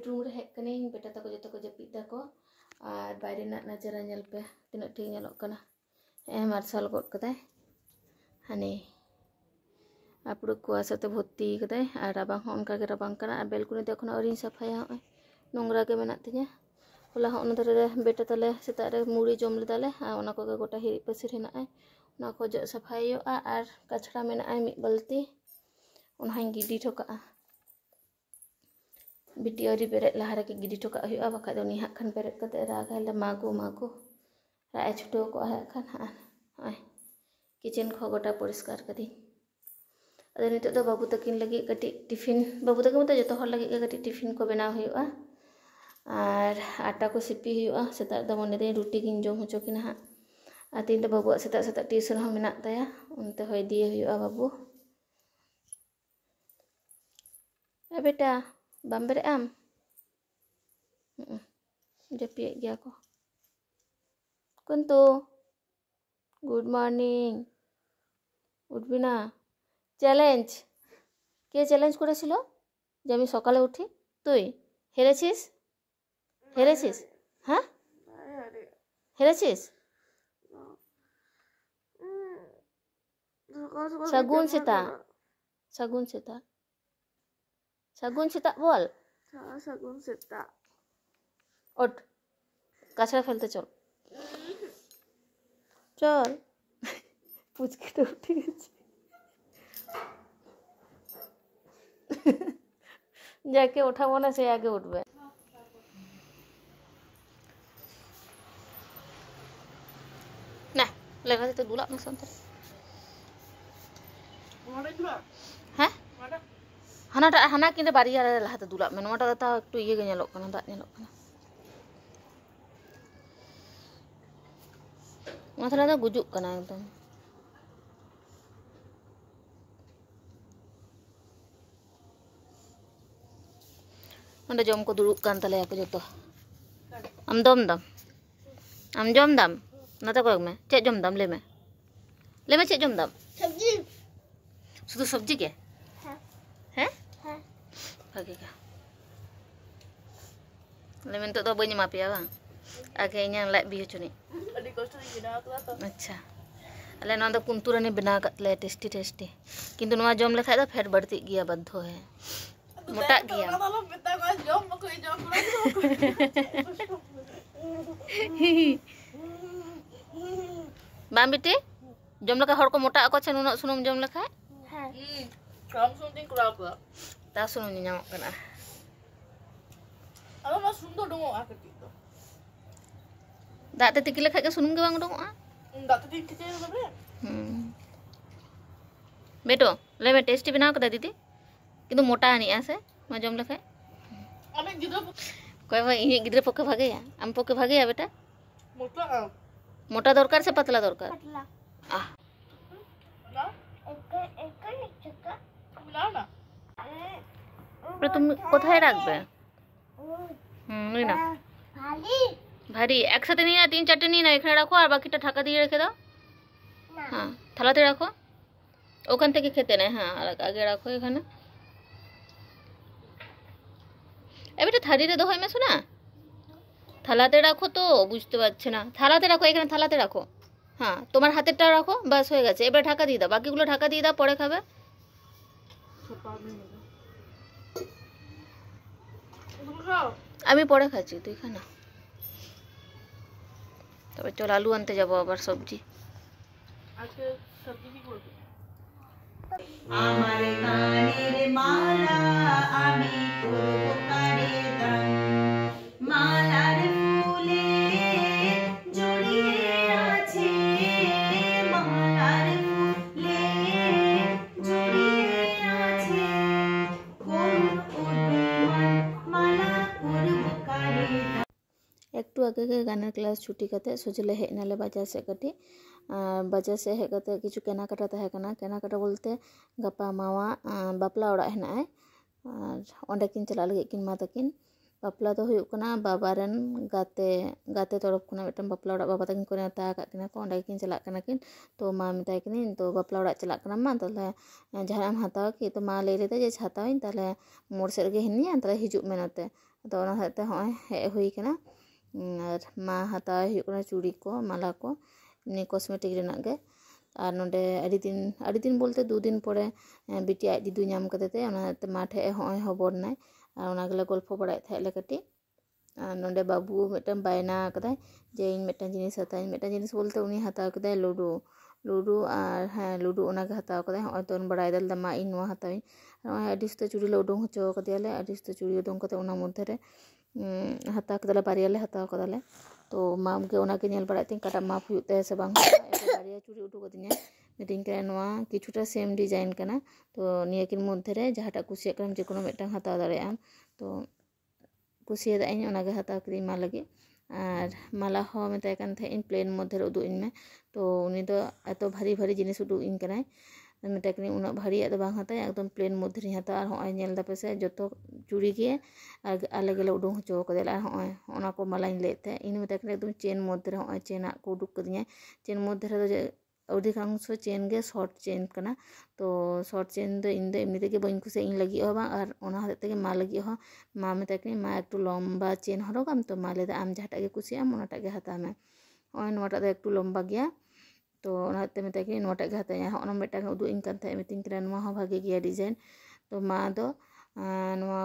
Bedroom रे हेक कने बेटा तको जतो को जपिद दाको और बाहरे ना नजरा नेल पे तिना ठीक नेलोग कना मार्शल गड कदाय हाने आपड़ो कुआसाते भर्ती कदाय और राबांग उनका के राबांग कना और बेलकुनी देखो अरिन सफाया नोंगरा के मेना तिया होला होना दरे बेटा तले सेता रे मुड़ी जम लेदाले ओना को गोटा हिरि पसिर हेनाय ओना को ज सफायो और कचरा मेना मिद बाल्टी ओना गिडी ठोका बिटी अरी बेरेद लहा रे गिडी ठोका हुआ बाखा दो नि हाक खान बेरेद कते रागाय मागो मागो राय छुटो को हाक खान हाय किचन को गोटा परिष्कार कदी अदो नितो दो बाबू तकिन लगी कटी टिफिन बाबू तकिन मत जतो हर लगी कटी टिफिन को बनाव हुआ और आटा को सिपी हुआ सेता दो मने दे रोटी किन जम होचो किना हा आ तीन दो बाबू सेता सेता ट्यूशन हो मेना ताया उनते होय दिए हुआ बाबू ए बेटा बाम बेरे आम जपिए गया को कुंतु गुड मॉर्निंग उठबी ना चैलेंज के चैलेंज करेছিল যে আমি সকালে উঠি তুই হেরেছিস হেরেছিস হ্যাঁ হেরেছিস সাগুন সেতা সাগুন সেতা সাগুন সেতা বল সাগুন সেতা ওঠ কাছড়া ফেলতে চল চল পুচকে তো উঠে গেছে যাকে ওঠাবো না সে আগে উঠবে না লেখাতে তো দুলাপ না সন্তান হ্যাঁ হানাটা হানা কিন্তু বাড়ি আর লাহাতে দুলাপ মানে ওটা তা একটু ইয়ে গে নেলক কানা দাগ নেলক কানা মাথাটা তো গুজুক কানা একদম onda jom ko duduk kan tale aku joto am dom am jom dam nata ko me cek jom dam le me cek jom dam सब्जी sudu sabji ke है bagi ka le men to banya mapi ya bang age nyang lek bi chuni अभी coast नहीं बिना तो अच्छा ale nonda kunturane bena kat le tasty kintu noa jom lekha da fat badti giya badho hai मोटा गया balm बेटे जम लका हर को मोटा को छे नुना सुनुम जम लका हां कम सुनदिन कुरा को ता सुनुम ᱧᱟᱢᱚᱜ ᱠᱟᱱᱟ अब मा सुंदर डोंगो आकति तो दाग ते तिकी लखा के सुनुम के बांग डोंगोआ दाते ती किते बे बेटो ले में टेस्टी बनाव कदा दीदी किंतु मोटा आनी आसे मा जम लखा अबे गिद्र कोई भाई इन गिद्र पक्के भागे या हम पक्के भागे या बेटा मोटा मोटा दरकार से पतला दरकार पतला आ ना एक निचका ना ना पर तुम কোথায় রাখবে नहीं ना भारी भारी एक साथ नहीं ना तीन चारटे नहीं ना এখানে রাখো আর বাকিটা ঢাকা দিয়ে রেখে দাও ना हाँ থালাতে রাখো ওখান থেকে খেতে নেই হ্যাঁ আগে রাখো এখানে এবারে থালিতে দাও হয় শোনা থালাতে রাখো তো বুঝতে পারছ না থালাতে রাখো এখানে থালাতে রাখো হ্যাঁ তোমার হাতেরটা রাখো বাস হয়ে গেছে এবারে ঢাকা দিয়ে দাও বাকিগুলো ঢাকা দিয়ে দাও পরে খাবে আমি পরে খাচ্ছি তুই খা না তবে চল আলু আনতে যাবো আবার সবজি আজকে সবজি কি করবে আমার গানের মালা আমি করব কারে দান মালার ফুলে জড়িয়ে আছে মালার ফুলে জড়িয়ে আছে কোন উদ্মান মালা করব কারে দান একটু আগে গানের ক্লাস ছুটি কাতে সোজলে হেজ নালে বাজার से कटी बाजार से हेज कते किछु केनाकाटा तहे कना केनाकाटा बोलते गपा मावा बापला ओड़ा हेनाय और ओंडे किन चला लगे किन मा तकिन बापला तो हुयुक कना बाबारेन गाते तरफ खना मिटन बापला ओड़ा बाबा तकिन को नेता का किना को ओंडे किन चला कना किन तो मा मिताय किन तो बापला ओड़ा चला कना मा तले जहां हम हताव कि तो मा ले लेते जे हताविन तले मोर से गे हिनी तले हिजुक मेनते ᱟᱫᱚ ᱚᱱᱟ ᱦᱚᱛᱮᱡ ᱛᱮ ᱦᱚᱸᱜᱼᱚᱭ ᱦᱮᱡ ᱦᱩᱭ ᱠᱟᱱᱟ ᱟᱨ ᱢᱟ ᱦᱟᱛᱟᱣ ᱦᱩᱭᱩᱜ ᱠᱟᱱᱟ ᱪᱩᱲᱤ ᱠᱚ ᱢᱟᱞᱟ ᱠᱚ ᱮᱢᱱᱤ ᱠᱚᱥᱢᱮᱴᱤᱠ ᱨᱮᱱᱟᱜ ᱜᱮ ᱟᱨ ᱱᱚᱰᱮ ᱟᱹᱰᱤ ᱫᱤन ᱵᱚᱞᱛᱮ 2 दिन ᱯᱚᱨᱮ ᱵᱤᱴᱤ ᱟᱡ ᱫᱤᱫᱩ ᱧᱟᱢ ᱠᱟᱫᱮ ᱛᱮ ᱚᱱᱟ ᱦᱚᱛᱮᱡ ᱛᱮ ᱢᱟ ᱴᱷᱮᱡ ᱦᱚᱸᱜᱼᱚᱭ ᱦᱚᱵᱚᱨ ᱱᱟᱭ ᱟᱨ ᱚᱱᱟ ᱜᱮᱞᱮ ᱜᱚᱞᱯᱷᱚ ᱵᱟᱲᱟᱭᱮᱫ ᱛᱟᱦᱮᱸᱫ ᱞᱮ ᱠᱟᱹᱴᱤᱡ ᱟᱨ ᱱᱚᱰᱮ ᱵᱟᱹᱵᱩ ᱢᱤᱫᱴᱟᱝ ᱵᱟᱭᱱᱟ ᱠᱟᱫᱟᱭ ᱡᱮ ᱤᱧ ᱢᱤᱫᱴᱟᱝ ᱡᱤᱱᱤᱥ ᱦᱟᱛᱟᱣᱤᱧ ᱢᱤᱫᱴᱟᱝ ᱡᱤᱱᱤस ᱵᱚᱞᱛᱮ ᱩᱱᱤ ᱦᱟᱛᱟᱣ ᱠᱮᱫᱟᱭ लूडो और हाँ लूडो ओनागे हताव कदा हॉय तो बड़ाई दल मा इन नोआ हतावी नॉय अडिस तो चूड़ी ले उडुंग होचो कदियाले अडिस तो चूड़ी उडुंग कते ओना मध्य रे हताव कदाले बारिया ले हताव कदाले तो माम के ओनागे नेल बड़ाई तिन काटा माप हुयुत ते से बांग बारिया चूड़ी उडुक कदिन्या मिटिंग करे नोआ किछुटा सेम डिजाइन कना तो निया किन मध्य रे जहाटा कुसिया करम जे कोनो मिटांग हताव दाड़ेया तो कुसिया दा इन ओनागे हताव कदी मा लगे और माला हो मेताय कान थे इन प्लेन मध्य रे उदुग इन में तो उनी दो एत भारी भारी जिनिस उदुग इन कनाय मेताय कनी उना भारी द बांग हताय एकदम प्लेन मध्य रे हता और होय नेल दा पेसे जतो चूड़ी के आले गेले उडुग होचो कदेला होय ओना को मालाइन लेते इन मेताय कनी एकदम चेन मध्य रे होय चेन को उडुग कदिया चेन मध्य रे दो अधिकांश चेन के शॉर्ट चेन कना तो शॉर्ट चेन दो इन दो एमनी तेगे बइन कुसे इन लगी हो बा और ओना हते तेगे मा लगी हो मा मेताय कनी मा एकटू लम्बा चेन हरगाम तो मा लेदा आम जहाटा गे कुसिया ओनाटा गे हता में ओय नोटा दो एकटू लम्बा गया तो ओना हते मेताय कनी नोटा गे हताया ओना मेटांग उदुग इन कान थाय मिटिंग करे नोआ हो भागे गया डिजाइन तो मा दो नोआ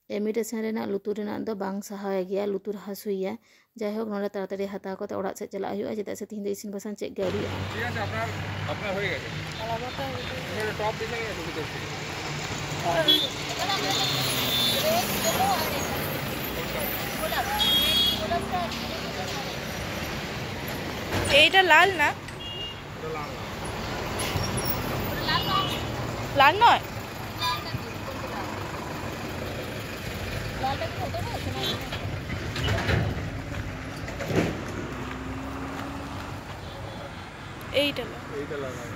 इमिटेशन रेना लुतुर रेना दो बांग सहाय गया लुतुर हासुया যাই হোক নলে তাড়াতাড়ি হাতা কথা ওড়াগ সেদ চালা হুয়া যেটা সে তিন ইসিন বাসান চেক গাড়ি ঠিক আছে আপনার হয়ে গেছে এটা টপ ডিজাইন আছে তো এইটা লাল না লাল নয় এইটা লাগাও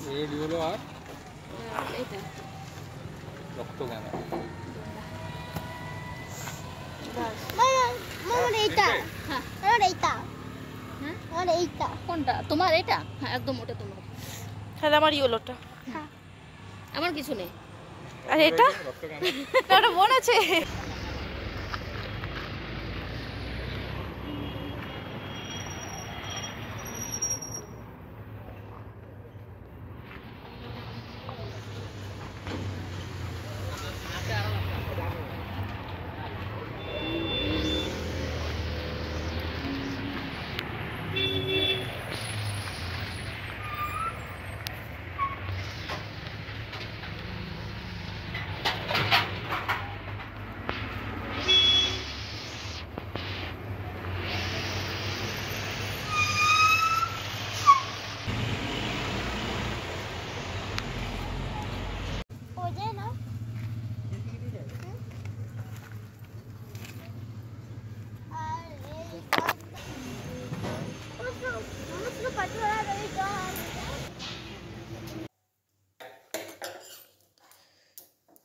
রেড হলো আর এইটা রক্ত কেন কোনটা তোমার এটা হ্যাঁ একদম ওটা তোমার তাহলে আমার ইয়েলোটা আমার কিছু নেই আর এটা রক্ত কেন একটা বোন আছে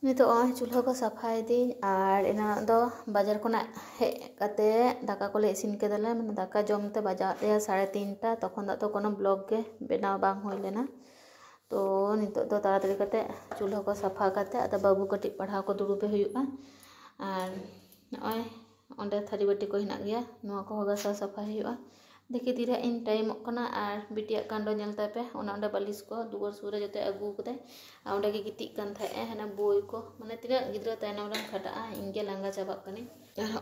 नितो चूल्हा को सफाई दी और इना दो बाजार को हेज कते दाका को इसिन केदाले मैंने दाका जमते बजा 3:30 तखन तो कोनो ब्लॉग के बनाव बांग होई लेना तो नितो दो ताड़ाताड़ी कते चूल्हा को सफा कते अदा बाबू कटी पढ़ाव को दुड़ुबे हुयुआ और नय ओंडे थारी बाटी को हिना गया नोआ को गसा सफा हुयुआ देखि तीरा इन टाइम कना और बिटिया कांडो नेलता पे ओना ओंडे बालिश को दुवर सुरे जते अगू कते ओंडे के गिति कान थाए हना बोई को माने तीना गिद्रा तायनाम रन खटा इंगे लांगा चाबा कनी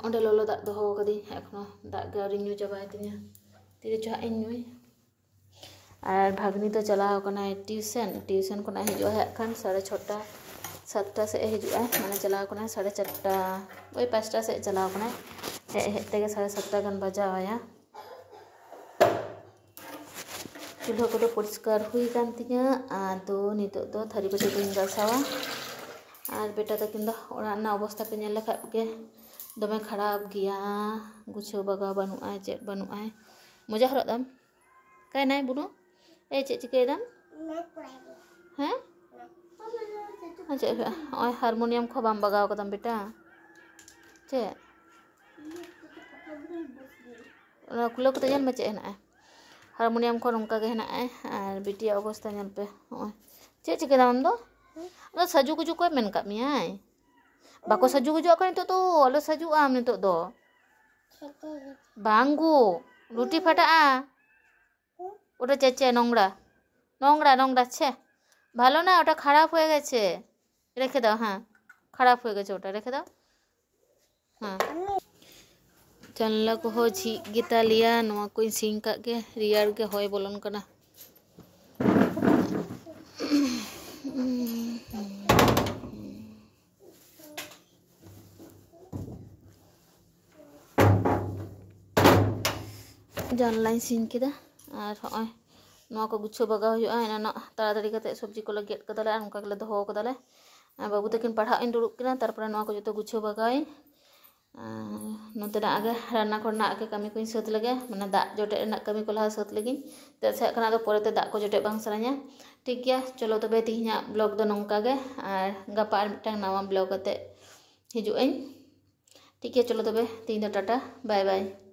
ओंडे लोलो दाग दोहो कदी एखनो दाग गारी न्यू चाबाय तिनिया तीरे जा इन नुई और भागनी तो चलाव कना ट्यूशन को हिजुआ है खान 6:30 7टा से हिजुआ माने चलाव कना 4:30 ओई 5टा से चलाव कना हेते 7:30 गान बजावाया चूल्हा को परिष्कार हुई कान तिया आदो नितो दो थारी बाटी को गसावा और बेटा तकिन दो ओराना अवस्था पे नेल लखा के दमे खराब गया गुछो बगा बनुआ चेक बनुआ मजा हरद दाम काय नाय बुनो ए चे चिके दाम हैं अच्छा ओय हारमोनियम को बाम बगाव कदम बेटा चे खुलो को तजन में चे ना हारमोनियम को नौका के हेना और बिटिया अवस्था नेल पे होय चे चिकेदा आम दो सजू गुजू को मेन काद मियाय बाको सजू गुजू को नितो तो आलो सजू आम नितो दो बांगू रुटी फाटा ওটা চেচে নোংরা নোংরা নোংরা ছে ভালো না ওটা খারাপ হয়ে গেছে রেখে দাও হ্যাঁ খারাপ হয়ে গেছে ওটা রেখে দাও हाँ जानला को हो झी गीता लिया नवा कोई सिंग का के रियार के होय बोलन कना जानला सिंग केदा और होय नवा को गुच्छो बगा हुआ है ना ताड़ाताड़ी कते सब्जी को गेट कदाले और उनका के दोहो कदाले बाबू तकिन पढ़ा इन दुड़ुब किना तारपरे नवा को जो गुच्छो बगाई नोते आगे रान्ना करना आगे कमी को सत लगे माने दाग जोटे कमी को लहा सत लगी तसे खाना तो पोरेते दाग को जोटे बांग सराña ठीक गया चलो तबे तिहिना ब्लॉग दो नोंका गे और गपा आर मिटांग नवा ब्लॉग कते हिजुएं ठीक है चलो तबे तिहिन दो टाटा बाय बाय।